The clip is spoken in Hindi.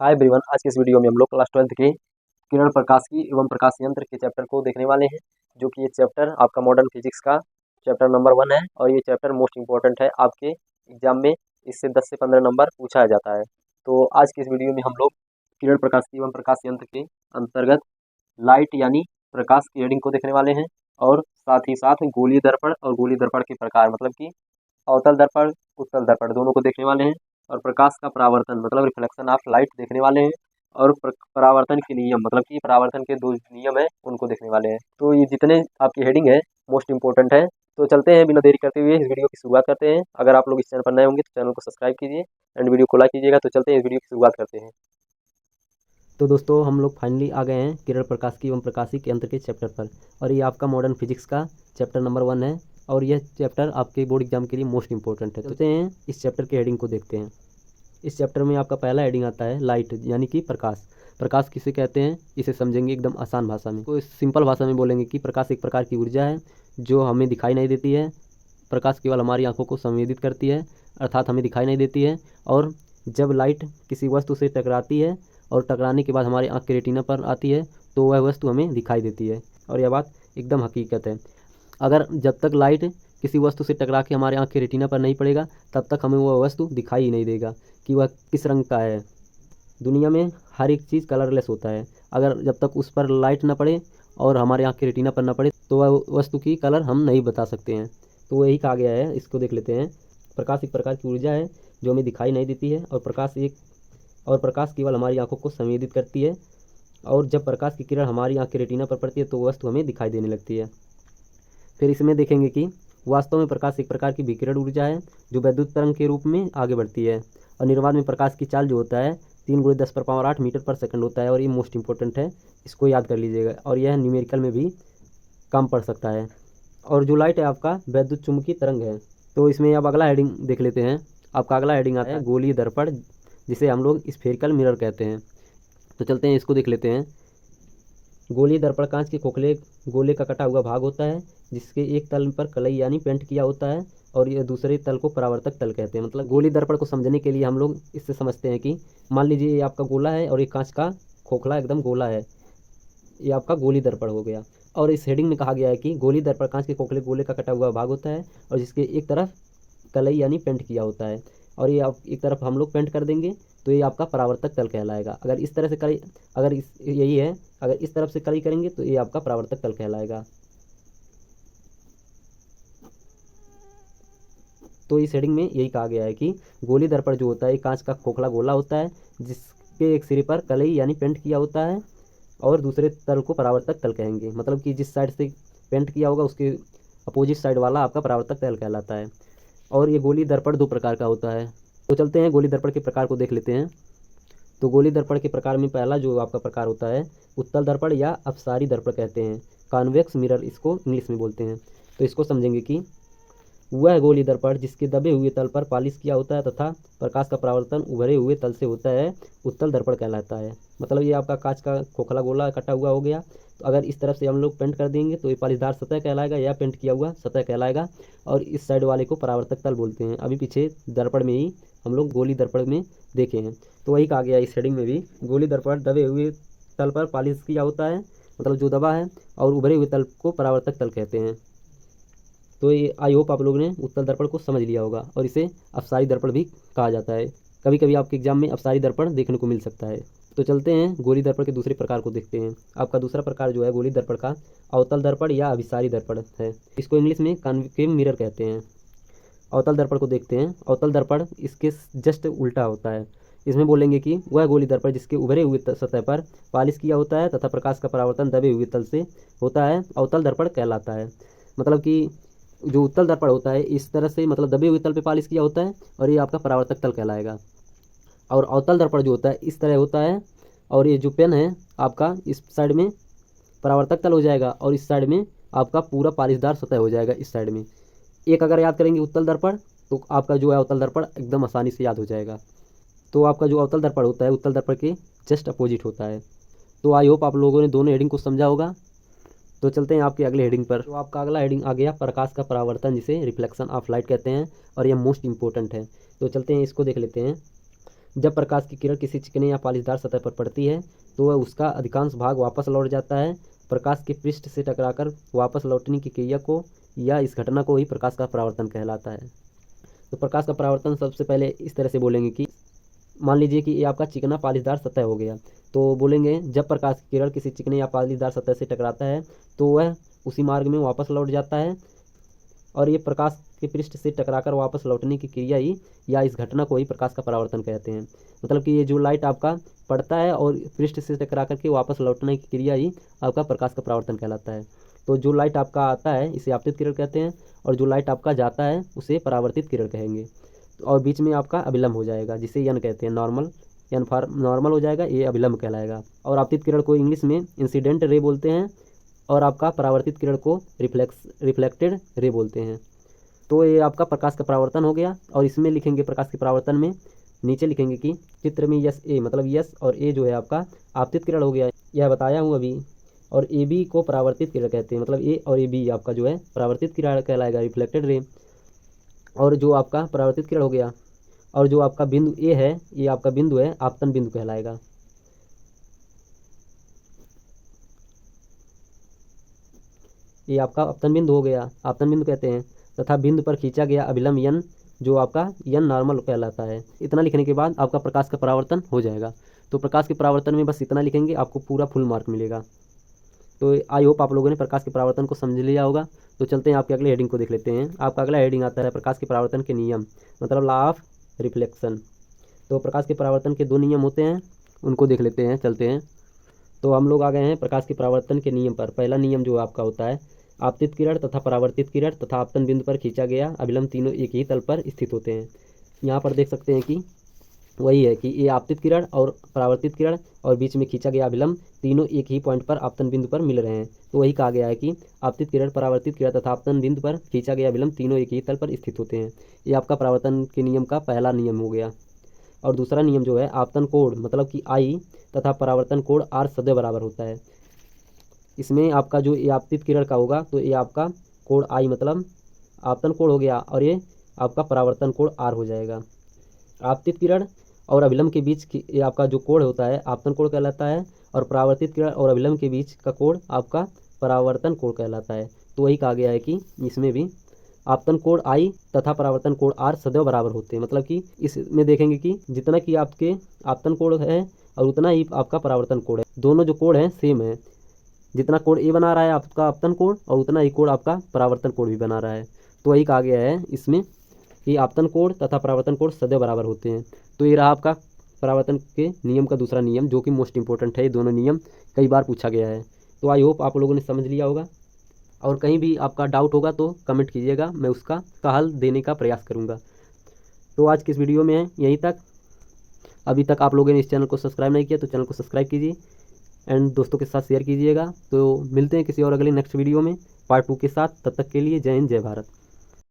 हाय एवरीवन, आज की इस वीडियो में हम लोग क्लास 12th के किरण प्रकाशिकी एवं प्रकाश यंत्र के चैप्टर को देखने वाले हैं। जो कि ये चैप्टर आपका मॉडर्न फिजिक्स का चैप्टर नंबर 1 है और ये चैप्टर मोस्ट इंपॉर्टेंट है। आपके एग्जाम में इससे 10 से 15 नंबर पूछा जाता है। तो आज की इस वीडियो में हम लोग किरण प्रकाशिकी एवं प्रकाश यंत्र के अंतर्गत लाइट यानी प्रकाश की रीडिंग को देखने वाले हैं और साथ ही साथ गोलीय दर्पण और गोलीय दर्पण के प्रकार मतलब कि अवतल दर्पण उत्तल दर्पण दोनों को देखने वाले हैं और प्रकाश का परावर्तन मतलब रिफ्लेक्शन ऑफ लाइट देखने वाले हैं और परावर्तन के नियम मतलब कि परावर्तन के 2 नियम है उनको देखने वाले हैं। तो ये जितने आपकी हेडिंग है मोस्ट इंपॉर्टेंट है। तो चलते हैं बिना देरी करते हुए इस वीडियो की शुरुआत करते हैं। अगर आप लोग इस चैनल पर नए होंगे तो चैनल को सब्सक्राइब कीजिए एंड वीडियो को लाइक कीजिएगा। तो चलते हैं इस वीडियो की शुरुआत करते हैं। तो दोस्तों हम लोग फाइनली आ गए हैं किरण प्रकाशिकी एवं प्रकाशिक यंत्र के चैप्टर पर और ये आपका मॉडर्न फिजिक्स का चैप्टर नंबर 1 है और यह चैप्टर आपके बोर्ड एग्जाम के लिए मोस्ट इंपॉर्टेंट है। तो चलते हैं इस चैप्टर के हेडिंग को देखते हैं। इस चैप्टर में आपका पहला हेडिंग आता है लाइट यानी कि प्रकाश। प्रकाश किसे कहते हैं इसे समझेंगे एकदम आसान भाषा में। तो सिंपल भाषा में बोलेंगे कि प्रकाश एक प्रकार की ऊर्जा है जो हमें दिखाई नहीं देती है। प्रकाश केवल हमारी आंखों को संवेदित करती है अर्थात हमें दिखाई नहीं देती है। और जब लाइट किसी वस्तु से टकराती है और टकराने के बाद हमारी आंख के रेटिना पर आती है तो वह वस्तु हमें दिखाई देती है और यह बात एकदम हकीकत है। अगर जब तक लाइट किसी वस्तु से टकरा के हमारे आंख के रेटिना पर नहीं पड़ेगा तब तक हमें वह वस्तु दिखाई ही नहीं देगा कि वह किस रंग का है। दुनिया में हर एक चीज़ कलरलेस होता है। अगर जब तक उस पर लाइट ना पड़े और हमारे आँख के रेटिना पर ना पड़े तो वह वस्तु की कलर हम नहीं बता सकते हैं। तो वही कहा गया है, इसको देख लेते हैं। प्रकाश एक प्रकार की ऊर्जा है जो हमें दिखाई नहीं देती है और प्रकाश केवल हमारी आंखों को संवेदित करती है और जब प्रकाश की किरण हमारी आँख के रेटिना पर पड़ती है तो वस्तु हमें दिखाई देने लगती है। फिर इसमें देखेंगे कि वास्तव में प्रकाश एक प्रकार की विकिरण ऊर्जा है जो वैद्युत तरंग के रूप में आगे बढ़ती है और निर्वात में प्रकाश की चाल जो होता है 3 × 10⁸ मीटर पर सेकंड होता है और ये मोस्ट इंपॉर्टेंट है, इसको याद कर लीजिएगा और यह न्यूमेरिकल में भी काम पड़ सकता है। और जो लाइट है आपका वैद्युत चुंबकीय तरंग है। तो इसमें अब अगला हेडिंग देख लेते हैं। आपका अगला हेडिंग आता है गोलीय दर्पण जिसे हम लोग स्फेरिकल मिरर कहते हैं। तो चलते हैं इसको देख लेते हैं। गोलीय दर्पण कांच के खोखले गोले का कटा हुआ भाग होता है जिसके एक तल पर कलई यानी पेंट किया होता है और यह दूसरे तल को परावर्तक तल कहते हैं। मतलब गोलीय दर्पण को समझने के लिए हम लोग इससे समझते हैं कि मान लीजिए ये आपका गोला है और एक कांच का खोखला एकदम गोला है, ये आपका गोलीय दर्पण हो गया। और इस हेडिंग में कहा गया है कि गोलीय दर्पण कांच के खोखले गोले का कटा हुआ भाग होता है और जिसके एक तरफ कलई यानी पेंट किया होता है और ये आप एक तरफ हम लोग पेंट कर देंगे तो ये आपका परावर्तक तल कहलाएगा। अगर इस तरह से कलई अगर इस यही है अगर इस तरफ से कलई करेंगे तो ये आपका परावर्तक तल कहलाएगा। तो इस हेडिंग में यही कहा गया है कि गोलीय दर्पण जो होता है कांच का खोखला गोला होता है जिसके एक सिरे पर कलई यानी पेंट किया होता है और दूसरे तल को परावर्तक तल कहेंगे। मतलब कि जिस साइड से पेंट किया होगा उसके अपोजिट साइड वाला आपका परावर्तक तल कहलाता है। और ये गोलीय दर्पण 2 प्रकार का होता है। तो चलते हैं गोलीय दर्पण के प्रकार को देख लेते हैं। तो गोलीय दर्पण के प्रकार में पहला जो आपका प्रकार होता है उत्तल दर्पण या अपसारी दर्पण कहते हैं। कॉन्वेक्स मिरर इसको इंग्लिश में बोलते हैं। तो इसको समझेंगे कि वह गोलीय दर्पण जिसके दबे हुए तल पर पॉलिश किया होता है तथा प्रकाश का परावर्तन उभरे हुए तल से होता है उत्तल दर्पण कहलाता है। मतलब ये आपका कांच का खोखला गोला कटा हुआ हो गया। तो अगर इस तरफ से हम लोग पेंट कर देंगे तो ये पॉलिशदार सतह कहलाएगा या पेंट किया हुआ सतह कहलाएगा और इस साइड वाले को परावर्तक तल बोलते हैं। अभी पीछे दर्पण में ही हम लोग गोलीय दर्पण में देखे हैं। तो वही कहा गया इस हेडिंग में भी गोलीय दर्पण दबे हुए तल पर पॉलिश किया होता है मतलब जो दबा है और उभरे हुए तल को परावर्तक तल कहते हैं। तो ये आई होप आप लोगों ने उत्तल दर्पण को समझ लिया होगा और इसे अपसारी दर्पण भी कहा जाता है। कभी कभी आपके एग्जाम में अपसारी दर्पण देखने को मिल सकता है। तो चलते हैं गोलीय दर्पण के दूसरे प्रकार को देखते हैं। आपका दूसरा प्रकार जो है गोलीय दर्पण का अवतल दर्पण या अभिसारी दर्पण है। इसको इंग्लिश में कॉन्केव मिरर कहते हैं। अवतल दर्पण को देखते हैं। अवतल दर्पण इसके जस्ट उल्टा होता है। इसमें बोलेंगे कि वह गोलीय दर्पण जिसके उभरे हुए सतह पर पॉलिश किया होता है तथा प्रकाश का परावर्तन दबे हुए तल से होता है अवतल दर्पण कहलाता है। मतलब कि जो उत्तल दर्पण होता है इस तरह से मतलब दबे हुए तल पे पॉलिश किया होता है और ये आपका परावर्तक तल कहलाएगा। और अवतल दर्पण जो होता है इस तरह होता है और ये जो पेन है आपका इस साइड में परावर्तक तल हो जाएगा और इस साइड में आपका पूरा पॉलिशदार सतह हो जाएगा। इस साइड में एक अगर याद करेंगे उत्तल दर्पण तो आपका जो है अवतल दर्पण एकदम आसानी से याद हो जाएगा। तो आपका जो अवतल दर्पण होता है उत्तल दर्पण के जस्ट अपोजिट होता है। तो आई होप आप लोगों ने दोनों हेडिंग को समझा होगा। तो चलते हैं आपके अगले हेडिंग पर। तो आपका अगला हेडिंग आ गया प्रकाश का परावर्तन जिसे रिफ्लेक्शन ऑफ लाइट कहते हैं और यह मोस्ट इंपॉर्टेंट है। तो चलते हैं इसको देख लेते हैं। जब प्रकाश की किरण किसी चिकने या पालिशदार सतह पर पड़ती है तो वह उसका अधिकांश भाग वापस लौट जाता है। प्रकाश के पृष्ठ से टकराकर वापस लौटने की क्रिया को या इस घटना को ही प्रकाश का परावर्तन कहलाता है। तो प्रकाश का परावर्तन सबसे पहले इस तरह से बोलेंगे कि मान लीजिए कि ये आपका चिकना पालिशदार सतह हो गया, तो बोलेंगे जब प्रकाश की किरण किसी चिकने या पालिशदार सतह से टकराता है तो वह उसी मार्ग में वापस लौट जाता है और ये प्रकाश के पृष्ठ से टकराकर वापस लौटने की क्रिया ही या इस घटना को ही प्रकाश का परावर्तन कहते हैं। मतलब कि ये जो लाइट आपका पड़ता है और पृष्ठ से टकरा करके वापस लौटने की क्रिया ही आपका प्रकाश का परावर्तन कहलाता है। तो जो लाइट आपका आता है इसे आपतित किरण कहते हैं और जो लाइट आपका जाता है उसे परावर्तित किरण कहेंगे। और बीच में आपका अभिलंब हो जाएगा जिसे यन कहते हैं, यन फॉर नॉर्मल हो जाएगा, ये अभिलंब कहलाएगा। और आपतित किरण को इंग्लिश में इंसिडेंट रे बोलते हैं और आपका परावर्तित किरण को रिफ्लेक्टेड रे बोलते हैं। तो ये आपका प्रकाश का परावर्तन हो गया। और इसमें लिखेंगे प्रकाश के परावर्तन में नीचे लिखेंगे कि चित्र में यस ए, मतलब यस और ए जो है आपका आपतित किरण हो गया, यह बताया हूँ अभी। और ए बी को परावर्तित किरण कहते हैं, मतलब ए और ए बी आपका जो है परावर्तित किरण कहलाएगा, रिफ्लेक्टेड रे। और जो आपका परावर्तित किरण हो गया और जो आपका बिंदु ए है ये आपका बिंदु है आपतन बिंदु कहलाएगा। ये आपका आपतन बिंदु हो गया, आपतन बिंदु कहते हैं। तथा बिंदु पर खींचा गया अभिलंब यन जो आपका यन नॉर्मल कहलाता है। इतना लिखने के बाद आपका प्रकाश का परावर्तन हो जाएगा। तो प्रकाश के परावर्तन में बस इतना लिखेंगे, आपको पूरा फुल मार्क मिलेगा। तो आई होप आप लोगों ने प्रकाश के परावर्तन को समझ लिया होगा। तो चलते हैं आपके अगले हेडिंग को देख लेते हैं। आपका अगला हेडिंग आता है प्रकाश के परावर्तन के नियम, मतलब लॉ ऑफ रिफ्लेक्शन। तो प्रकाश के परावर्तन के 2 नियम होते हैं, उनको देख लेते हैं, चलते हैं। तो हम लोग आ गए हैं प्रकाश के परावर्तन के नियम पर। पहला नियम जो आपका होता है, आपतित किरण तथा परावर्तित किरण तथा आपतन बिंदु पर खींचा गया अभिलंब तीनों एक ही तल पर स्थित होते हैं। यहाँ पर देख सकते हैं कि वही है कि ये आपतित किरण और परावर्तित किरण और बीच में खींचा गया अभिलंब तीनों एक ही पॉइंट पर आपतन बिंदु पर मिल रहे हैं। तो वही कहा गया है कि आपतित किरण, परावर्तित किरण तथा आपतन बिंदु पर खींचा गया अभिलंब तीनों एक ही तल पर स्थित होते हैं। ये आपका परावर्तन के नियम का पहला नियम हो गया। और दूसरा नियम जो है आपतन कोण, मतलब कि आई तथा परावर्तन कोण आर सदैव बराबर होता है। इसमें आपका जो ये आपतित किरण का होगा तो ये आपका कोण आई मतलब आपतन कोण हो गया और ये आपका परावर्तन कोण आर हो जाएगा। आपतित किरण और अभिलंब के बीच की ये आपका जो कोण होता है आपतन कोण कहलाता है और परावर्तित किरण और अभिलंब के बीच का कोण आपका परावर्तन कोण कहलाता है। तो वही कहा गया है कि इसमें भी आपतन कोण आई तथा परावर्तन कोण आर सदैव बराबर होते हैं। मतलब कि इसमें देखेंगे कि जितना कि आपके आपतन कोण है और उतना ही आपका परावर्तन कोण है, दोनों जो कोण है सेम है। जितना कोण ए बना रहा है आपका आपतन कोण और उतना ही कोण आपका परावर्तन कोण भी बना रहा है। तो वही कहा गया है इसमें कि आपतन कोण तथा परावर्तन कोण सदैव बराबर होते हैं। तो ये रहा आपका परावर्तन के नियम का दूसरा नियम, जो कि मोस्ट इंपॉर्टेंट है। ये दोनों नियम कई बार पूछा गया है। तो आई होप आप लोगों ने समझ लिया होगा। और कहीं भी आपका डाउट होगा तो कमेंट कीजिएगा, मैं उसका हल देने का प्रयास करूँगा। तो आज की इस वीडियो में है यहीं तक। अभी तक आप लोगों ने इस चैनल को सब्सक्राइब नहीं किया तो चैनल को सब्सक्राइब कीजिए एंड दोस्तों के साथ शेयर कीजिएगा। तो मिलते हैं किसी और अगले नेक्स्ट वीडियो में पार्ट 2 के साथ। तब तक के लिए जय हिंद, जय भारत।